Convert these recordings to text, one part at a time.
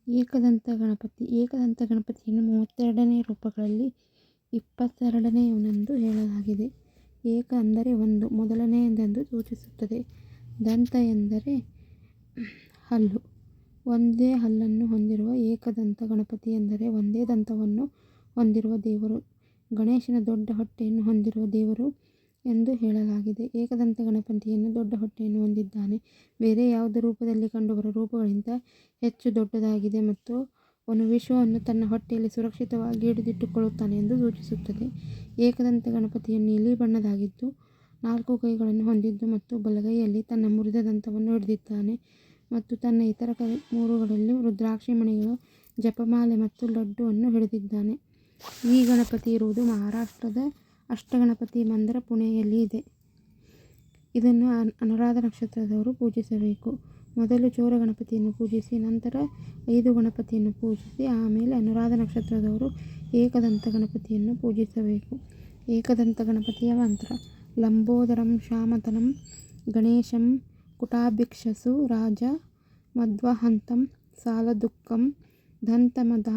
ಏಕದಂತ ಗಣಪತಿ. ಏಕದಂತ ಗಣಪತಿಯನ್ನು 32ನೇ ರೂಪಗಳಲ್ಲಿ 22ನೇಯವನೆಂದು ಹೇಳಲಾಗಿದೆ. ಏಕ ಅಂದರೆ ಒಂದು, ಮೊದಲನೆಯದೆಂದು ಸೂಚಿಸುತ್ತದೆ. ದಂತ ಎಂದರೆ ಹಲ್ಲು, ಒಂದೇ ಹಲ್ಲನ್ನು ಹೊಂದಿರುವ ಏಕದಂತ ಗಣಪತಿ ಎಂದರೆ ಒಂದೇ ದಂತವನ್ನು ಹೊಂದಿರುವ ದೇವರು. ಗಣೇಶನ ದೊಡ್ಡ ಹೊಟ್ಟೆಯನ್ನು ಹೊಂದಿರುವ ದೇವರು ಎಂದು ಹೇಳಲಾಗಿದೆ. ಏಕದಂತ ಗಣಪತಿಯನ್ನು ದೊಡ್ಡ ಹೊಟ್ಟೆಯನ್ನು ಹೊಂದಿದ್ದಾನೆ. ಬೇರೆ ಯಾವುದೇ ರೂಪದಲ್ಲಿ ಕಂಡುಬರುವ ರೂಪಗಳಿಗಿಂತ ಹೆಚ್ಚು ದೊಡ್ಡದಾಗಿದೆ ಮತ್ತು ಅವನು ವಿಶ್ವವನ್ನು ತನ್ನ ಹೊಟ್ಟೆಯಲ್ಲಿ ಸುರಕ್ಷಿತವಾಗಿ ಹಿಡಿದಿಟ್ಟುಕೊಳ್ಳುತ್ತಾನೆ ಎಂದು ಸೂಚಿಸುತ್ತದೆ. ಏಕದಂತ ಗಣಪತಿಯು ನೀಲಿ ಬಣ್ಣದ್ದಾಗಿದ್ದು 4 ಕೈಗಳನ್ನು ಹೊಂದಿದ್ದು ಮತ್ತು ಬಲಗೈಯಲ್ಲಿ ತನ್ನ ಮುರಿದ ದಂತವನ್ನು ಹಿಡಿದಿದ್ದಾನೆ ಮತ್ತು ತನ್ನ ಇತರ 3ಗಳಲ್ಲಿ ರುದ್ರಾಕ್ಷಿ ಮಣಿಗಳು, ಜಪಮಾಲೆ ಮತ್ತು ಲಡ್ಡುವನ್ನು ಹಿಡಿದಿದ್ದಾನೆ. ಈ ಗಣಪತಿ ಇರುವುದು ಮಹಾರಾಷ್ಟ್ರದ ಅಷ್ಟಗಣಪತಿ ಮಂದಿರ ಪುಣೆಯಲ್ಲಿ ಇದೆ. ಇದನ್ನು ಅನುರಾಧ ನಕ್ಷತ್ರದವರು ಪೂಜಿಸಬೇಕು. ಮೊದಲು ಚೋರ ಗಣಪತಿಯನ್ನು ಪೂಜಿಸಿ, ನಂತರ 5 ಗಣಪತಿಯನ್ನು ಪೂಜಿಸಿ, ಆಮೇಲೆ ಅನುರಾಧ ನಕ್ಷತ್ರದವರು ಏಕದಂತ ಗಣಪತಿಯನ್ನು ಪೂಜಿಸಬೇಕು. ಏಕದಂತ ಗಣಪತಿಯ ಮಂತ್ರ: ಲಂಬೋದರಂ ಶ್ಯಾಮತನಂ ಗಣೇಶಂ ಕುಟಾಭಿಕ್ಷಸು ರಾಜ ಮಧ್ವಹಂತಂ ಸಾಲದುಃಖಂ ದಂತಮದ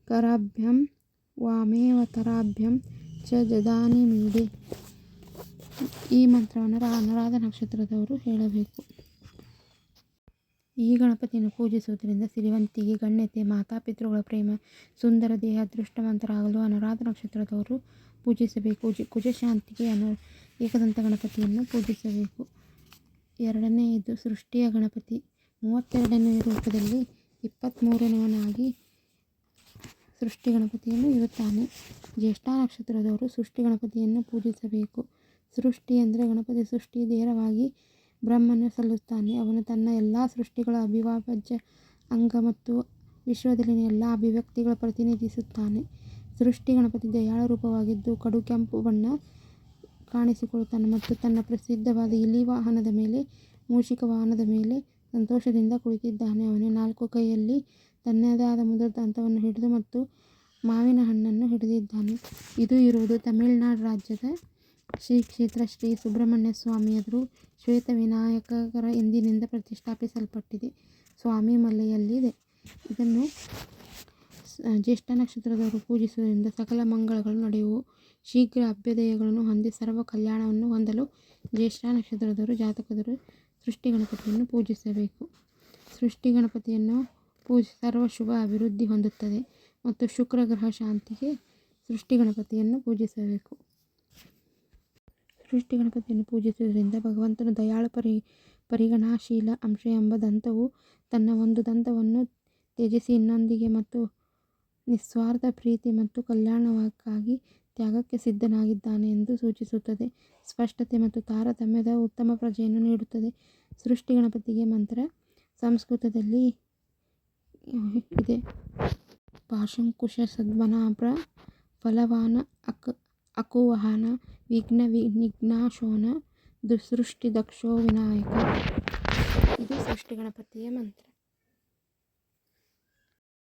ಕರಾಭ್ಯಂ ವಾಮೇವತರಾಭ್ಯಂ ಚ ಜದಾನಿ ಮೀಡೆ. ಈ ಮಂತ್ರವನ್ನು ಅನುರಾಧ ನಕ್ಷತ್ರದವರು ಹೇಳಬೇಕು. ಈ ಗಣಪತಿಯನ್ನು ಪೂಜಿಸುವುದರಿಂದ ಸಿರಿವಂತಿಕೆ, ಗಣ್ಯತೆ, ಮಾತಾಪಿತೃಗಳ ಪ್ರೇಮ, ಸುಂದರ ದೇಹ, ಅದೃಷ್ಟವಂತರಾಗಲು ಅನುರಾಧ ನಕ್ಷತ್ರದವರು ಪೂಜಿಸಬೇಕು. ಕುಜಶಾಂತಿಗೆ ಏಕದಂತ ಗಣಪತಿಯನ್ನು ಪೂಜಿಸಬೇಕು. 2ನೇದು ಸೃಷ್ಟಿಯ ಗಣಪತಿ. 32ನೇ ರೂಪದಲ್ಲಿ 23ನೇವನಾಗಿ ಸೃಷ್ಟಿ ಗಣಪತಿಯನ್ನು ಇರುತ್ತಾನೆ. ಜ್ಯೇಷ್ಠ ನಕ್ಷತ್ರದವರು ಸೃಷ್ಟಿ ಗಣಪತಿಯನ್ನು ಪೂಜಿಸಬೇಕು. ಸೃಷ್ಟಿ ಎಂದರೆ ಗಣಪತಿ ಸೃಷ್ಟಿ ನೇರವಾಗಿ ಬ್ರಹ್ಮನು ಸಲ್ಲುತ್ತಾನೆ. ಅವನು ತನ್ನ ಎಲ್ಲ ಸೃಷ್ಟಿಗಳ ಅವಿಭಾಜ್ಯ ಅಂಗ ಮತ್ತು ವಿಶ್ವದಲ್ಲಿನ ಎಲ್ಲ ಅಭಿವ್ಯಕ್ತಿಗಳ ಪ್ರತಿನಿಧಿಸುತ್ತಾನೆ. ಸೃಷ್ಟಿ ಗಣಪತಿ ದಯಾಳು ರೂಪವಾಗಿದ್ದು ಕಡು ಕೆಂಪು ಬಣ್ಣ ಕಾಣಿಸಿಕೊಳ್ಳುತ್ತಾನೆ ಮತ್ತು ತನ್ನ ಪ್ರಸಿದ್ಧವಾದ ಇಲಿ ವಾಹನದ ಮೇಲೆ, ಮೂಷಿಕ ವಾಹನದ ಮೇಲೆ ಸಂತೋಷದಿಂದ ಕುಳಿತಿದ್ದಾನೆ. ಅವನು 4 ಕೈಯಲ್ಲಿ ತನ್ನದೇ ಆದ ಮುದ್ರಿತ ದಂತವನ್ನು ಹಿಡಿದು ಮತ್ತು ಮಾವಿನ ಹಣ್ಣನ್ನು ಹಿಡಿದಿದ್ದಾನೆ. ಇದು ಇರುವುದು ತಮಿಳುನಾಡು ರಾಜ್ಯದ ಶ್ರೀ ಕ್ಷೇತ್ರ ಶ್ರೀ ಸುಬ್ರಹ್ಮಣ್ಯ ಸ್ವಾಮಿ ಎದುರು ಶ್ವೇತ ವಿನಾಯಕರ ಇಂದಿನಿಂದ ಪ್ರತಿಷ್ಠಾಪಿಸಲ್ಪಟ್ಟಿದೆ. ಸ್ವಾಮಿ ಮಲೆಯಲ್ಲಿದೆ. ಇದನ್ನು ಜ್ಯೇಷ್ಠ ನಕ್ಷತ್ರದವರು ಪೂಜಿಸುವುದರಿಂದ ಸಕಲ ಮಂಗಳಗಳು ನಡೆಯುವು. ಶೀಘ್ರ ಅಭ್ಯುದಯಗಳನ್ನು ಹೊಂದಿ ಸರ್ವ ಕಲ್ಯಾಣವನ್ನು ಹೊಂದಲು ಜ್ಯೇಷ್ಠ ನಕ್ಷತ್ರದವರು ಜಾತಕದರು ಸೃಷ್ಟಿ ಗಣಪತಿಯನ್ನು ಪೂಜಿಸಬೇಕು. ಸೃಷ್ಟಿ ಗಣಪತಿಯನ್ನು ಪೂಜಿಸಿ ಸರ್ವ ಶುಭ ಅಭಿವೃದ್ಧಿ ಹೊಂದುತ್ತದೆ ಮತ್ತು ಶುಕ್ರ ಗ್ರಹ ಶಾಂತಿಗೆ ಸೃಷ್ಟಿ ಗಣಪತಿಯನ್ನು ಪೂಜಿಸಬೇಕು. ಸೃಷ್ಟಿ ಗಣಪತಿಯನ್ನು ಪೂಜಿಸುವುದರಿಂದ ಭಗವಂತನು ದಯಾಳು, ಪರಿಗಣನಾಶೀಲ ಅಂಶ ಎಂಬ ದಂತವು ತನ್ನ ಒಂದು ದಂತವನ್ನು ತ್ಯಜಿಸಿ ಇನ್ನೊಂದಿಗೆ ಮತ್ತು ನಿಸ್ವಾರ್ಥ ಪ್ರೀತಿ ಮತ್ತು ಕಲ್ಯಾಣಕ್ಕಾಗಿ ತ್ಯಾಗಕ್ಕೆ ಸಿದ್ಧನಾಗಿದ್ದಾನೆ ಎಂದು ಸೂಚಿಸುತ್ತದೆ. ಸ್ಪಷ್ಟತೆ ಮತ್ತು ತಾರತಮ್ಯದ ಉತ್ತಮ ಪ್ರಜ್ಞೆಯನ್ನು ನೀಡುತ್ತದೆ. ಸೃಷ್ಟಿ ಗಣಪತಿಗೆ ಮಂತ್ರ ಸಂಸ್ಕೃತದಲ್ಲಿ ಇದೆ: ಪಾಶಂಕುಶ ಸದ್ಮನಾಭ್ರ ಫಲವಾನ ಅಕುವಾಹನ ವಿಘ್ನ ನಿಘ್ನಾಶೋನ ದುಸೃಷ್ಟಿ ದಕ್ಷೋ ವಿನಾಯಕ. ಇದು ಸೃಷ್ಟಿ ಗಣಪತಿಯ ಮಂತ್ರ.